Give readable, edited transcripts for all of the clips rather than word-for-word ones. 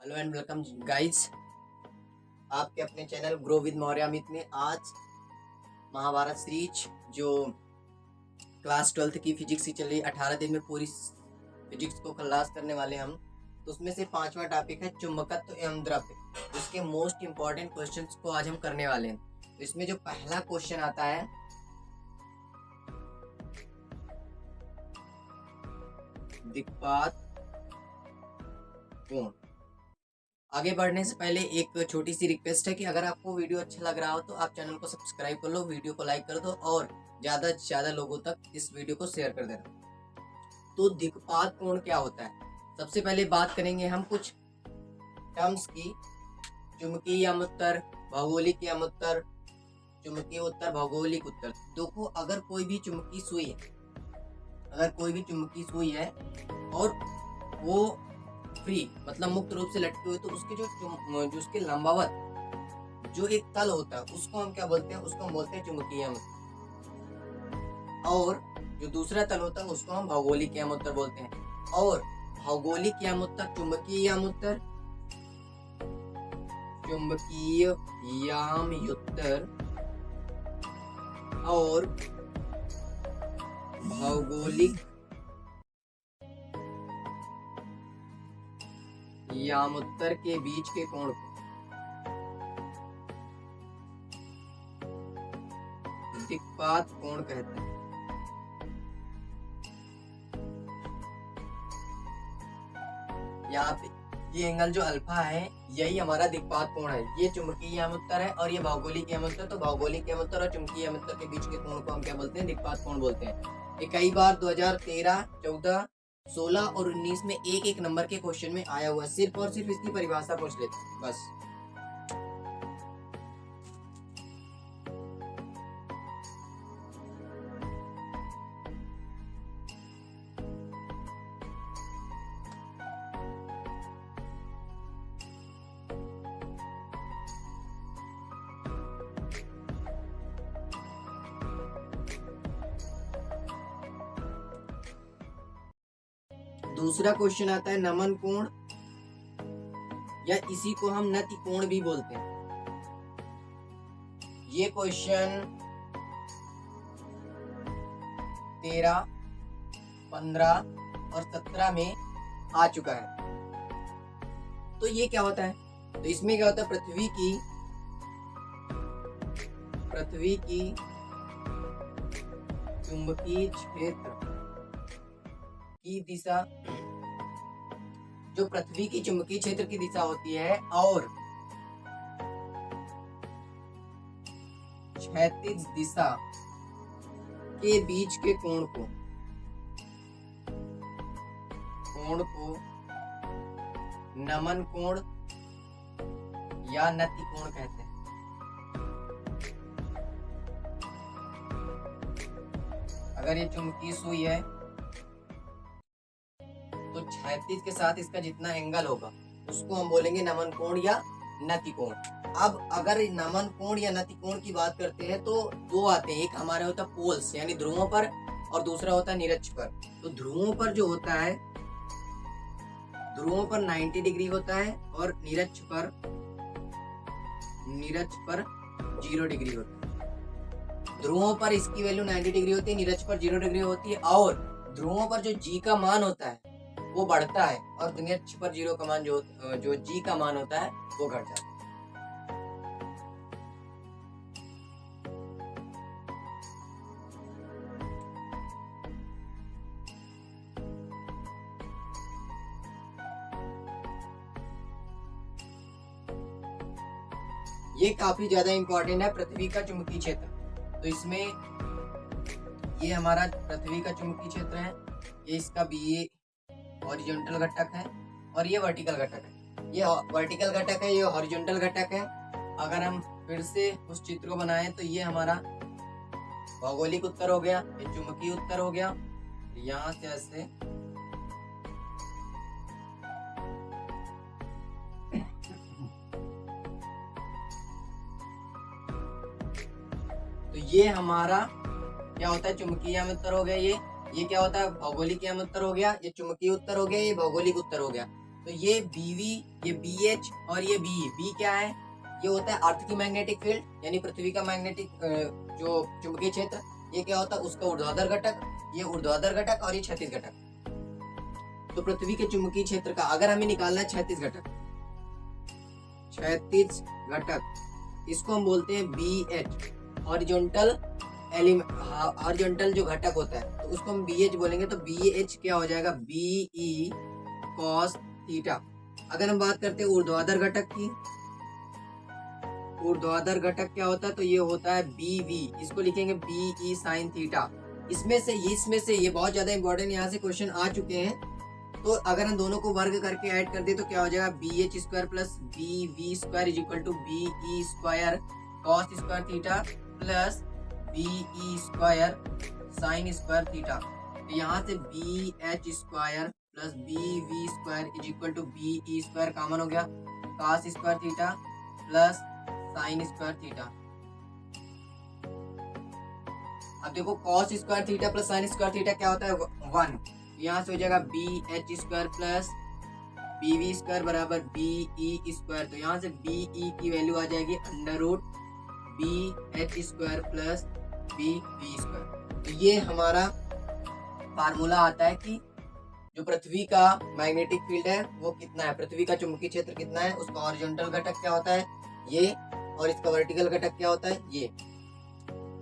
Hello and welcome guys, आपके अपने channel grow with Maurya Amit में आज महाभारत सीरीज जो क्लास 12th की फिजिक्स की चल रही 18 दिन में पूरी फिजिक्स को खलास करने वाले हम। तो उसमें से 5वां टॉपिक है चुंबकत्व एवं द्रव्य। उसके मोस्ट इम्पॉर्टेंट क्वेश्चंस को आज हम करने वाले हैं। तो इसमें जो पहला क्वेश्चन आता है, दिक्पात कोण। आगे बढ़ने से पहले एक छोटी सी रिक्वेस्ट है कि अगर आपको वीडियो अच्छा लग रहा हो तो आप चैनल को सब्सक्राइब कर लो, वीडियो को लाइक कर दो और ज़्यादा से ज़्यादा लोगों तक इस वीडियो को शेयर कर देना। तो दिक्पात कोण क्या होता है, सबसे पहले बात करेंगे हम कुछ टर्म्स की। चुंबकीय उत्तर, भौगोलिक उत्तर, चुंबकीय उत्तर, भौगोलिक उत्तर। देखो, अगर कोई भी चुंबकीय सुई है और वो फ्री मतलब मुक्त रूप से लटके हुए, तो उसके जो उसके लंबावत जो एक तल होता है उसको हम क्या बोलते हैं, उसको हम बोलते हैं चुंबकीय उत्तर। और जो दूसरा तल होता है उसको हम भौगोलिक उत्तर बोलते हैं। और भौगोलिक उत्तर, चुंबकीय उत्तर, चुंबकीय उत्तर और भौगोलिक यामुत्तर के बीच के कोण को दिक्पात कोण कहते हैं। यहाँ पे ये एंगल जो अल्फा है यही हमारा दिक्पात कोण है। ये चुंबकीय यामुत्तर है और ये भौगोलिक यामुत्तर। तो भौगोलिक यामुत्तर और चुंबकीय यामुत्तर के बीच के कोण को हम क्या बोलते हैं, दिक्पात कोण बोलते हैं। ये कई बार 2013, 14, 16 और 19 में एक एक नंबर के क्वेश्चन में आया हुआ है। सिर्फ और सिर्फ इसकी परिभाषा पूछ लेते हैं बस। दूसरा क्वेश्चन आता है नमन कोण, या इसी को हम नति कोण भी बोलते हैं। ये क्वेश्चन 13, 15 और 17 में आ चुका है। तो ये क्या होता है, तो इसमें क्या होता है, पृथ्वी की चुंबकीय क्षेत्र की दिशा, जो पृथ्वी की चुंबकीय क्षेत्र की दिशा होती है और क्षैतिज दिशा के बीच के कोण को नमन कोण या नति कोण कहते हैं। अगर ये चुंबकीय सुई है तो क्षैतिज के साथ इसका जितना एंगल होगा उसको हम बोलेंगे नमन कोण या नति कोण। अब अगर नमन कोण या नति कोण की बात करते हैं तो दो आते हैं, एक हमारे होता है पोल्स यानी ध्रुवों पर और दूसरा होता है निरक्ष पर। तो ध्रुवों पर जो होता है, ध्रुवों पर 90 डिग्री होता है और निरक्ष पर 0 डिग्री होता है। ध्रुवों पर इसकी वैल्यू 90 डिग्री होती है, निरक्ष पर 0 डिग्री होती है। और ध्रुवों पर जो जी का मान होता है वो बढ़ता है और निरक्ष पर 0 का मान जो जी का मान होता है वो घट जाता है। ये काफी ज्यादा इंपॉर्टेंट है, पृथ्वी का चुंबकीय क्षेत्र। तो इसमें ये हमारा पृथ्वी का चुंबकीय क्षेत्र है, ये इसका भी हॉरिजॉन्टल घटक है और ये वर्टिकल घटक है। ये वर्टिकल घटक है, ये हॉरिजॉन्टल घटक है। अगर हम फिर से उस चित्र को बनाएं तो ये हमारा भौगोलिक उत्तर हो गया, ये चुंबकीय उत्तर हो गया। यहाँ से ऐसे तो ये हमारा क्या होता है, चुंबकीय उत्तर हो गया। ये क्या होता है, भौगोलिक उत्तर हो गया। ये चुंबकीय उत्तर हो गया, ये भौगोलिक उत्तर हो गया। तो ये बीवी ये बी एच और ये बी। बी क्या है? ये होता है अर्थ की मैग्नेटिक फील्ड, यानी पृथ्वी का मैग्नेटिक जो चुंबकीय क्षेत्र। ये क्या होता है? उसका ऊर्ध्वाधर घटक, ये ऊर्ध्वाधर घटक और ये क्षैतिज घटक। तो पृथ्वी के चुंबकीय क्षेत्र का अगर हमें निकालना है क्षैतिज घटक, क्षैतिज घटक इसको हम बोलते हैं बी एच। हॉरिजॉन्टल हॉरिजॉन्टल जो घटक होता है तो उसको हम बी एच बोलेंगे। तो बी एच क्या हो जाएगा? B E cos theta. अगर हम बात करते हैं ऊर्ध्वाधर घटक की, ऊर्ध्वाधर घटक क्या होता है? तो ये होता है बी वी, इसको लिखेंगे बी ई साइन थीटा। इसमें से ये बहुत ज्यादा इंपॉर्टेंट यहाँ से क्वेश्चन आ चुके हैं। तो अगर हम दोनों को वर्ग करके ऐड कर दे तो क्या हो जाएगा? B H square plus B V square is equal to B E square cos square theta plus B E square sine square theta. तो यहाँ से B H square plus B V square is equal to B E square common हो गया, cos square theta plus sine square theta. अब देखो cos square theta plus sine square theta क्या होता है? 1। यहाँ से हो जाएगा B H square plus B V square बराबर बी ई स्क्वायर। तो यहाँ से बी ई की वैल्यू आ जाएगी under root B H square plus B V square. तो ये हमारा फार्मूला आता है कि जो पृथ्वी का मैग्नेटिक फील्ड है वो कितना है, पृथ्वी का चुंबकीय क्षेत्र कितना है, उसका हॉरिजॉन्टल घटक क्या होता है ये, और इसका वर्टिकल घटक क्या होता है ये।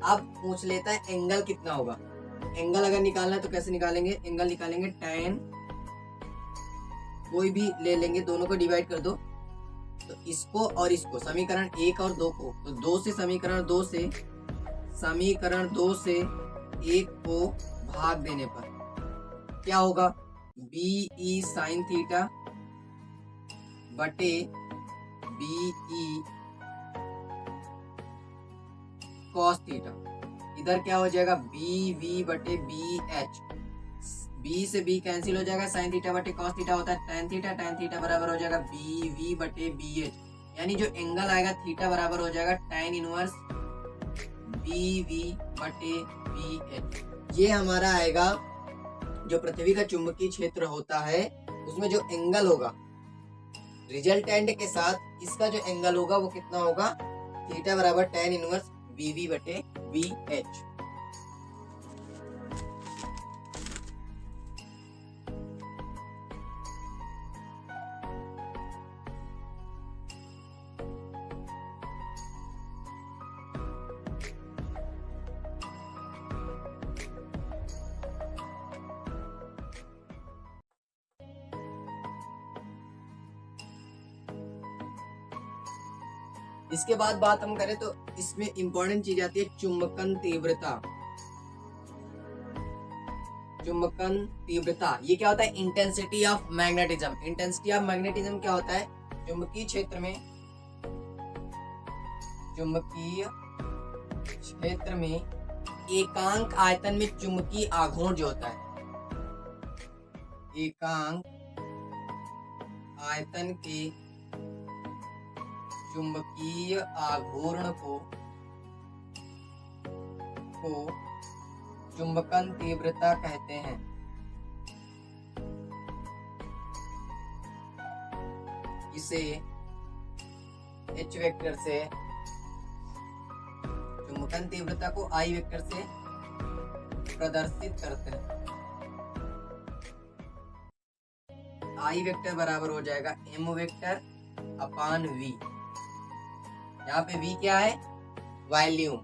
अब पूछ लेता है एंगल कितना होगा। एंगल अगर निकालना है तो कैसे निकालेंगे? एंगल निकालेंगे tan, कोई भी ले लेंगे, दोनों को डिवाइड कर दो। तो इसको और इसको, समीकरण 1 और 2 को, तो 2 से समीकरण 2 से 1 को भाग देने पर क्या होगा? बी ई साइन थीटा बटे बी ई कॉस थीटा। इधर क्या हो जाएगा? बी वी बटे बी एच, बी से बी कैंसिल हो जाएगा, साइन थीटा बटे कॉस थीटा होता है tan थीटा, tan थीटा बराबर हो जाएगा बी वी बटे बी एच, यानी जो एंगल आएगा थीटा बराबर हो जाएगा tan इनवर्स बी वी बटे बी एच। ये हमारा आएगा जो पृथ्वी का चुंबकीय क्षेत्र होता है उसमें जो एंगल होगा रिजल्टेंट के साथ, इसका जो एंगल होगा वो कितना होगा? थीटा बराबर tan इनवर्स बी वी बटे बी एच। इसके बाद बात हम करें तो इसमें इंपॉर्टेंट चीज आती है चुंबकन तीव्रता। चुंबकन तीव्रता ये क्या होता है? Intensity of magnetism. Intensity of magnetism क्या होता है? चुंबकीय क्षेत्र में एकांक आयतन में चुंबकीय आघूर्ण जो होता है, एकांक आयतन के चुंबकीय आघूर्ण को चुंबकन तीव्रता कहते हैं। इसे H वेक्टर से, चुंबकन तीव्रता को I वेक्टर से प्रदर्शित करते हैं। I वेक्टर बराबर हो जाएगा M वेक्टर अपान V। यहाँ पे V क्या है? वॉल्यूम।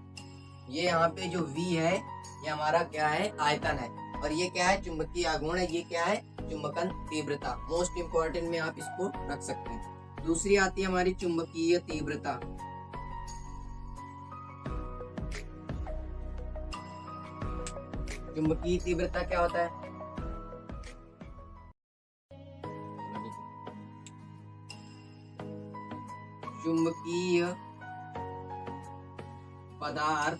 ये यहाँ पे जो V है ये हमारा क्या है? आयतन है। और ये क्या है? चुंबकीय आघूर्ण है। ये क्या है? चुंबकन तीव्रता। मोस्ट इंपॉर्टेंट में आप इसको रख सकते हैं। दूसरी आती है हमारी चुंबकीय तीव्रता। चुंबकीय तीव्रता क्या होता है? चुंबकीय पदार्थ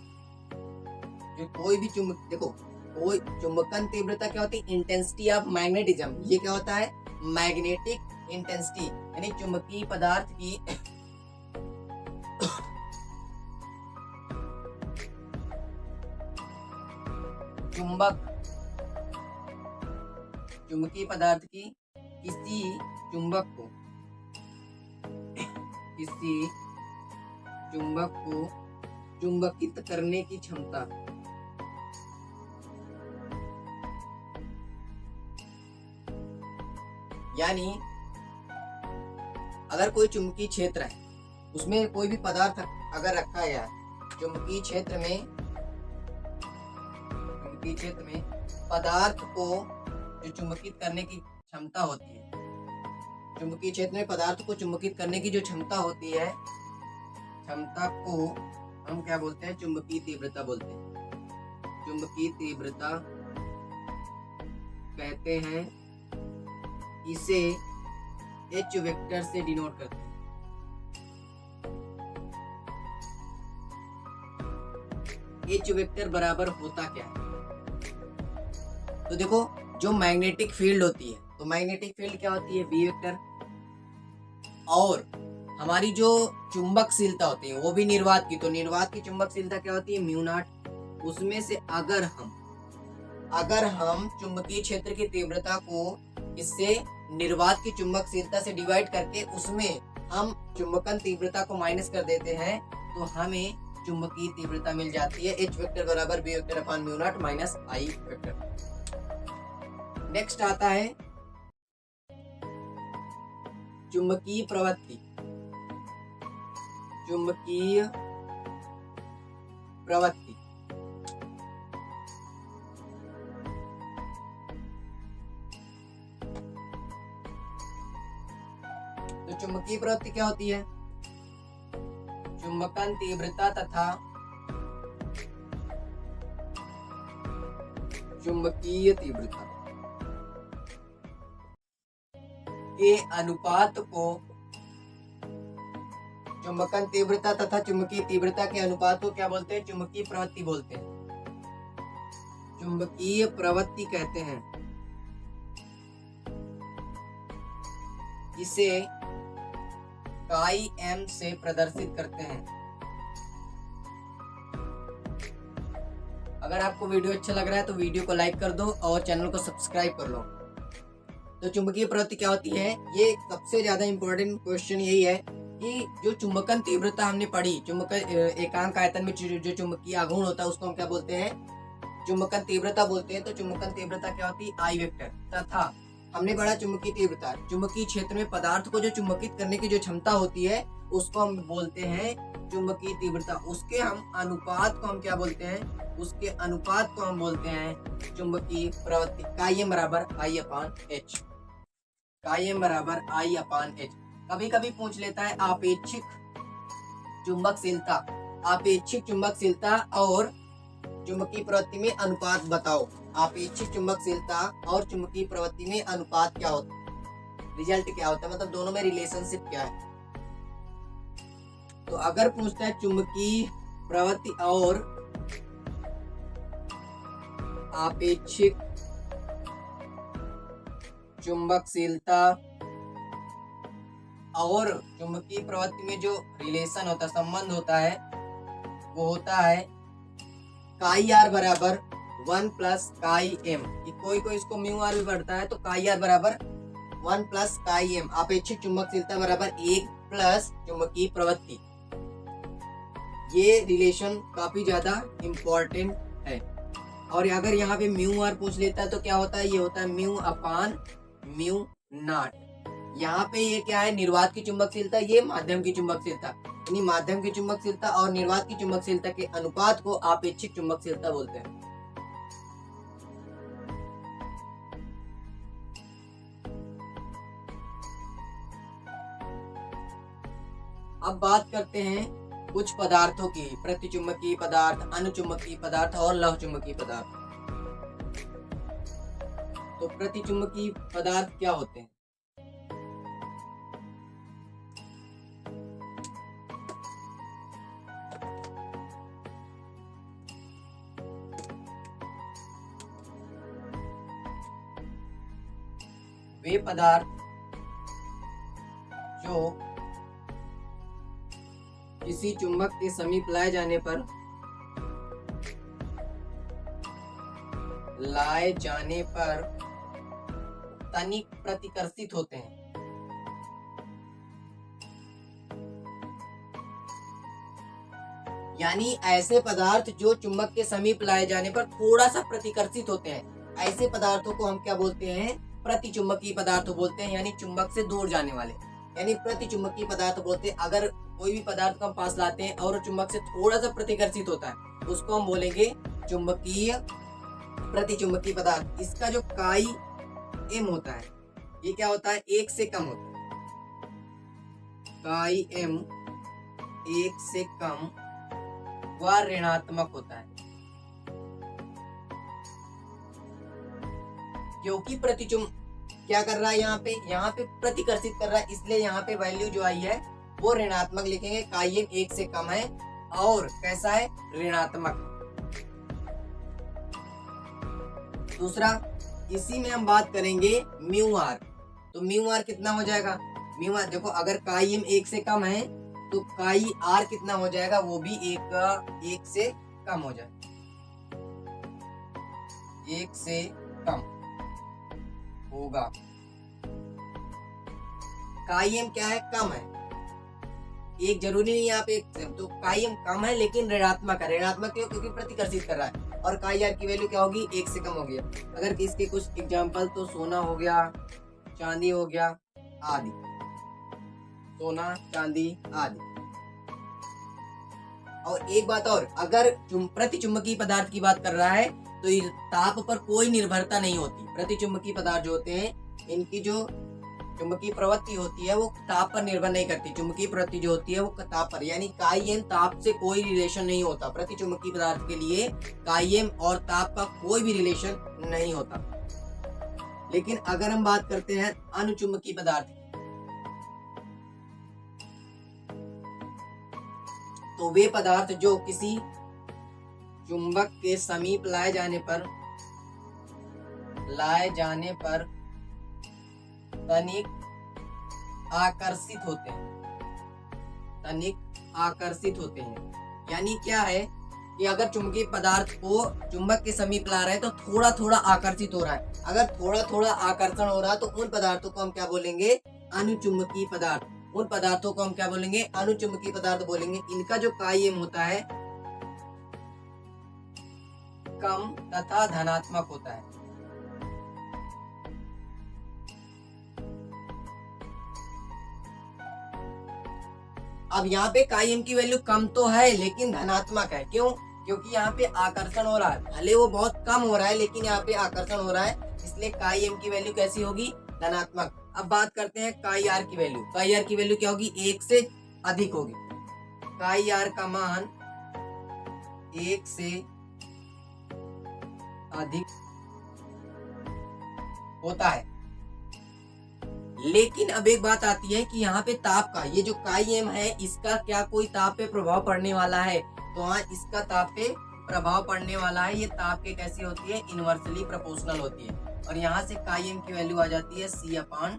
जो कोई भी देखो कोई चुंबकन तीव्रता क्या होती है? Intensity of magnetism. ये क्या होता है? मैग्नेटिक इंटेंसिटी, यानी चुंबकीय पदार्थ की चुंबकीय पदार्थ की किसी चुंबक को किसी चुंबक को चुंबकित करने की क्षमता। यानी अगर कोई चुंबकीय क्षेत्र है, उसमें कोई भी पदार्थ अगर रखा गया है, चुंबकीय क्षेत्र में पदार्थ को जो चुंबकित करने की क्षमता होती है, चुंबकीय क्षेत्र में पदार्थ को चुंबकित करने की जो क्षमता होती है, क्षमता को हम क्या बोलते हैं? चुंबकीय तीव्रता बोलते हैं। चुंबकीय तीव्रता कहते हैं। इसे H वेक्टर से डिनोट करते हैं। H वेक्टर बराबर होता क्या है? तो देखो, जो मैग्नेटिक फील्ड होती है, तो मैग्नेटिक फील्ड क्या होती है? B vector. और हमारी जो चुंबकशीलता होती है वो भी निर्वात की, तो निर्वात की चुंबकशीलता क्या होती है? Mu naught. उसमें से अगर हम चुंबकीय क्षेत्र की तीव्रता को इससे निर्वात की चुंबकशीलता से डिवाइड करके उसमें हम चुंबकन तीव्रता को माइनस कर देते हैं, तो हमें चुंबकीय तीव्रता मिल जाती है। H वेक्टर बराबर B vector upon mu naught minus I vector. Next आता है चुंबकीय प्रवृत्ति। चुंबकीय प्रवृत्ति तो चुंबकीय प्रवृत्ति क्या होती है? चुंबकन तीव्रता तथा चुंबकीय तीव्रता के अनुपात को, चुंबकन तीव्रता तथा चुंबकीय तीव्रता के अनुपात को क्या बोलते हैं? चुंबकीय प्रवृत्ति बोलते हैं। चुंबकीय प्रवृत्ति कहते हैं। इसे काई एम से प्रदर्शित करते हैं। अगर आपको वीडियो अच्छा लग रहा है तो वीडियो को लाइक कर दो और चैनल को सब्सक्राइब कर लो। तो चुंबकीय प्रवृत्ति क्या होती है? ये सबसे ज्यादा इंपॉर्टेंट क्वेश्चन यही है कि जो चुंबकन तीव्रता हमने पढ़ी, चुंबकन एकांक आयतन में जो चुंबकीय आघूर्ण होता है उसको हम क्या बोलते हैं? चुंबकन तीव्रता बोलते हैं। तो चुंबकन तीव्रता क्या होती है? I vector. तथा हमने पढ़ा चुंबकीय तीव्रता, चुंबकीय क्षेत्र में पदार्थ को जो चुंबकित करने की जो क्षमता होती है उसको हम बोलते हैं चुंबकीय तीव्रता। उसके हम अनुपात को हम क्या बोलते हैं? उसके अनुपात को हम बोलते हैं चुंबकीय प्रवृत्ति। काई बराबर I अपान H। काई बराबर I अपान H। कभी कभी पूछ लेता है आपेक्षिक चुंबकशीलता, आपेक्षिक चुंबकशीलता और चुंबकीय प्रवृत्ति में अनुपात बताओ। आपेक्षिक चुंबकशीलता और चुंबकीय प्रवृत्ति में अनुपात क्या होता है? रिजल्ट क्या होता है? मतलब दोनों में रिलेशनशिप क्या है? तो अगर पूछता है चुंबकीय प्रवृत्ति और आपेक्षिक चुंबकशीलता और चुंबकीय प्रवृत्ति में जो रिलेशन होता है, संबंध होता है, वो होता है काई आर बराबर 1 प्लस काई एम। कोई इसको म्यू आर भी पढ़ता है, तो काई आर बराबर 1 प्लस काई एम। आपेक्षिक चुंबकशीलता बराबर 1 प्लस चुंबकीय प्रवृत्ति। ये रिलेशन काफी ज्यादा इम्पोर्टेंट है। और अगर यहाँ पे म्यू आर पूछ लेता है तो क्या होता है? ये होता है म्यू अपान म्यू नॉट। यहाँ पे ये क्या है? निर्वात की चुंबकशीलता, ये माध्यम की चुंबकशीलता। यानी माध्यम की चुंबकशीलता और निर्वात की चुंबकशीलता के अनुपात को आपेक्षिक चुंबकशीलता बोलते हैं। अब बात करते हैं कुछ पदार्थों की, प्रतिचुंबकीय पदार्थ, अनुचुंबकीय पदार्थ और लौह चुंबकीय पदार्थ। तो प्रतिचुंबकीय पदार्थ क्या होते हैं? वे पदार्थ जो किसी चुंबक के समीप लाए जाने पर तनिक प्रतिकर्षित होते हैं। यानी ऐसे पदार्थ जो चुंबक के समीप लाए जाने पर थोड़ा सा प्रतिकर्षित होते हैं, ऐसे पदार्थों को हम क्या बोलते हैं? प्रतिचुंबकीय पदार्थ बोलते हैं, यानी चुंबक से दूर जाने वाले, यानी प्रतिचुंबकीय पदार्थ बोलते हैं। अगर कोई भी पदार्थ को हम पास लाते हैं और चुंबक से थोड़ा सा प्रतिकर्षित होता है, उसको हम बोलेंगे चुंबकीय प्रतिचुंबकीय पदार्थ। इसका जो काई एम होता है, ये क्या होता है? 1 से कम होता है। काई एम 1 से कम व ऋणात्मक होता है, क्योंकि क्या कर रहा है यहाँ पे प्रतिकर्षित कर रहा है, इसलिए यहाँ पे वैल्यू जो आई है वो ऋणात्मक लिखेंगे। काई एम 1 से कम है और कैसा है? ऋणात्मक। दूसरा, इसी में हम बात करेंगे म्यू आर। तो म्यू आर कितना हो जाएगा? म्यू आर देखो, अगर काई एम 1 से कम है तो काई आर कितना हो जाएगा? वो भी 1 से कम हो जाएगा, 1 से कम होगा। काई एम क्या है? कम है। एक जरूरी नहीं यहाँ पे, तो काई एम कम है लेकिन ऋणात्मक है। ऋणात्मक क्यों? क्योंकि प्रतिकर्षित कर रहा है। और काई आर की वैल्यू क्या होगी? 1 से कम होगी। अगर इसके कुछ एग्जांपल, तो सोना हो गया, चांदी हो गया आदि। सोना, चांदी आदि। और एक बात और, अगर प्रतिचुंबकीय पदार्थ की बात कर रहा है तो ताप पर कोई निर्भरता नहीं होती। प्रतिचुंबकीय पदार्थ जो होते हैं, इनकी जो चुंबकीय प्रवृत्ति होती है वो ताप पर निर्भर नहीं करती। चुंबकीय प्रवृत्ति जो होती है वो ताप पर, यानी काई एम ताप से कोई रिलेशन नहीं होता। प्रतिचुंबकीय पदार्थ के लिए काई एम और ताप का कोई भी रिलेशन नहीं होता। लेकिन अगर हम बात करते हैं अनुचुंबकीय पदार्थ, तो वे पदार्थ जो किसी चुंबक के समीप लाए जाने पर तनिक आकर्षित होते हैं। यानी क्या है कि अगर चुंबकीय पदार्थ को चुंबक के समीप ला रहे हैं तो थोड़ा थोड़ा आकर्षित हो रहा है। अगर थोड़ा थोड़ा आकर्षण हो रहा है तो उन पदार्थों को हम क्या बोलेंगे? अनुचुंबकीय पदार्थ। उन पदार्थों को हम क्या बोलेंगे? अनुचुंबकीय पदार्थ बोलेंगे। इनका जो काई एम होता है कम तथा धनात्मक होता है। अब यहाँ पे काई एम की वैल्यू कम तो है लेकिन धनात्मक है। क्यों? क्योंकि यहाँ पे आकर्षण हो रहा है। भले वो बहुत कम हो रहा है लेकिन यहाँ पे आकर्षण हो रहा है, इसलिए काई एम की वैल्यू कैसी होगी? धनात्मक। अब बात करते हैं काई आर की वैल्यू। काई आर की वैल्यू क्या होगी? 1 से अधिक होगी। काई आर का मान 1 से अधिक होता है। लेकिन अब एक बात आती है कि यहाँ पे ताप का, ये जो काई एम है, इसका क्या कोई ताप पे प्रभाव पड़ने वाला है? तो हाँ, इसका ताप पे प्रभाव पड़ने वाला है। ये ताप के कैसी होती है? इनवर्सली प्रोपोर्शनल होती है। और यहाँ से काई एम की वैल्यू आ जाती है C/C।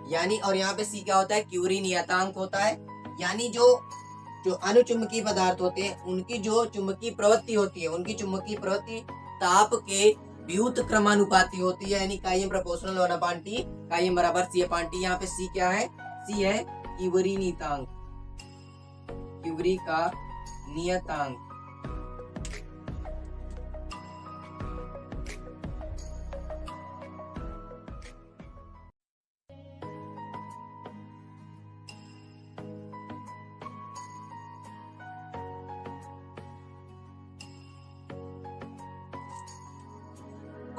यानी, और यहाँ पे C क्या होता है? क्यूरी नियतांक होता है। यानी जो अनुचुंबकीय पदार्थ होते हैं उनकी जो चुंबकीय प्रवृत्ति होती है, उनकी चुंबकीय प्रवृत्ति ताप के व्युत क्रमानुपाती होती है। यानी काई एम प्रोपोर्शनल 1/T, काई एम बराबर C/T। यहाँ पे C क्या है? C है क्यूरी नियतांक, क्यूरी का नियतांक।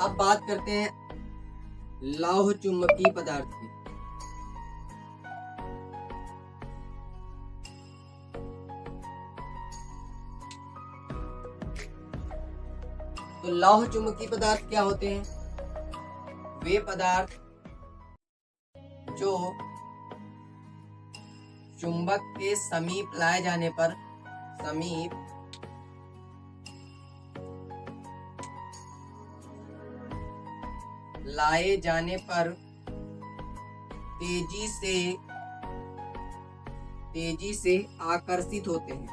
अब बात करते हैं लौह चुंबकीय पदार्थ की। तो लौह चुंबकीय पदार्थ क्या होते हैं? वे पदार्थ जो चुंबक के समीप लाए जाने पर तेजी से आकर्षित होते हैं।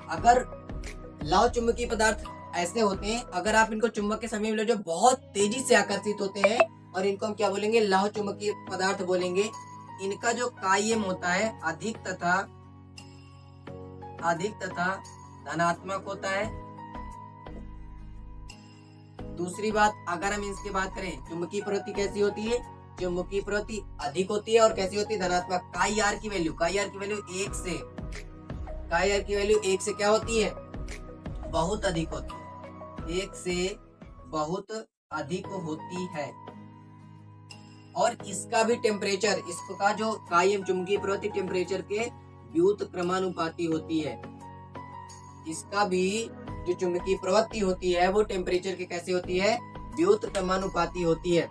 अगर लौह चुंबकीय पदार्थ ऐसे होते हैं, अगर आप इनको चुंबक के समीप ले जो बहुत तेजी से आकर्षित होते हैं, और इनको हम क्या बोलेंगे? लौह चुंबकीय पदार्थ बोलेंगे। इनका जो कायम होता है अधिक तथा धनात्मक होता है। दूसरी बात, अगर हम इसकी बात करें, चुंबकीय प्रवृत्ति कैसी होती है? चुंबकीय प्रवृत्ति अधिक होती है और कैसी होती है? धनात्मक। काई आर की वैल्यू 1 से क्या होती है? बहुत अधिक होती है। 1 से बहुत अधिक होती है। और इसका भी टेम्परेचर, इसका जो कायम चुंबकीय प्रवृत्ति टेम्परेचर के व्युत्क्रमानुपाती होती है। इसका भी जो चुंबकीय प्रवृत्ति होती है वो टेम्परेचर के कैसे होती है? व्युत्क्रमानुपाती होती है।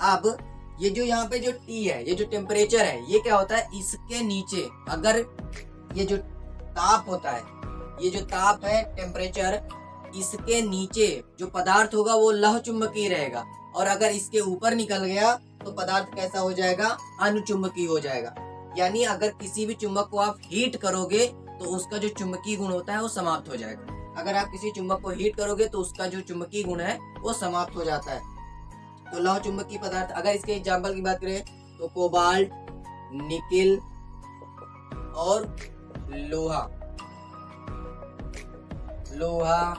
अब ये जो यहाँ पे जो T है, ये जो टेम्परेचर है, ये क्या होता है? इसके नीचे अगर ये जो ताप होता है, ये जो ताप है टेम्परेचर, इसके नीचे जो पदार्थ होगा वो लौह चुंबकीय रहेगा, और अगर इसके ऊपर निकल गया तो पदार्थ कैसा हो जाएगा? अनुचुंबकीय हो जाएगा। यानी अगर किसी भी चुंबक को आप हीट करोगे तो उसका जो चुंबकीय गुण होता है वो समाप्त हो जाएगा। अगर आप किसी चुंबक को हीट करोगे तो उसका जो चुंबकीय गुण है वो समाप्त हो जाता है। तो लौह चुंबकीय पदार्थ, अगर इसके एग्जाम्पल की बात करें तो कोबाल्ट, निकिल और लोहा,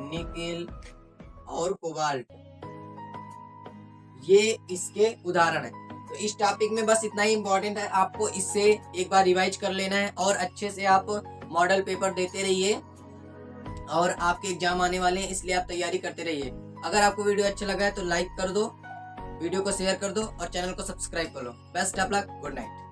निकिल और कोबाल्ट, ये इसके उदाहरण है। तो इस टॉपिक में बस इतना ही इम्पोर्टेंट है, आपको इससे एक बार रिवाइज कर लेना है और अच्छे से आप मॉडल पेपर देते रहिए, और आपके एग्जाम आने वाले हैं, इसलिए आप तैयारी करते रहिए। अगर आपको वीडियो अच्छा लगा है तो लाइक कर दो, वीडियो को शेयर कर दो और चैनल को सब्सक्राइब कर लो। Best of luck, good night.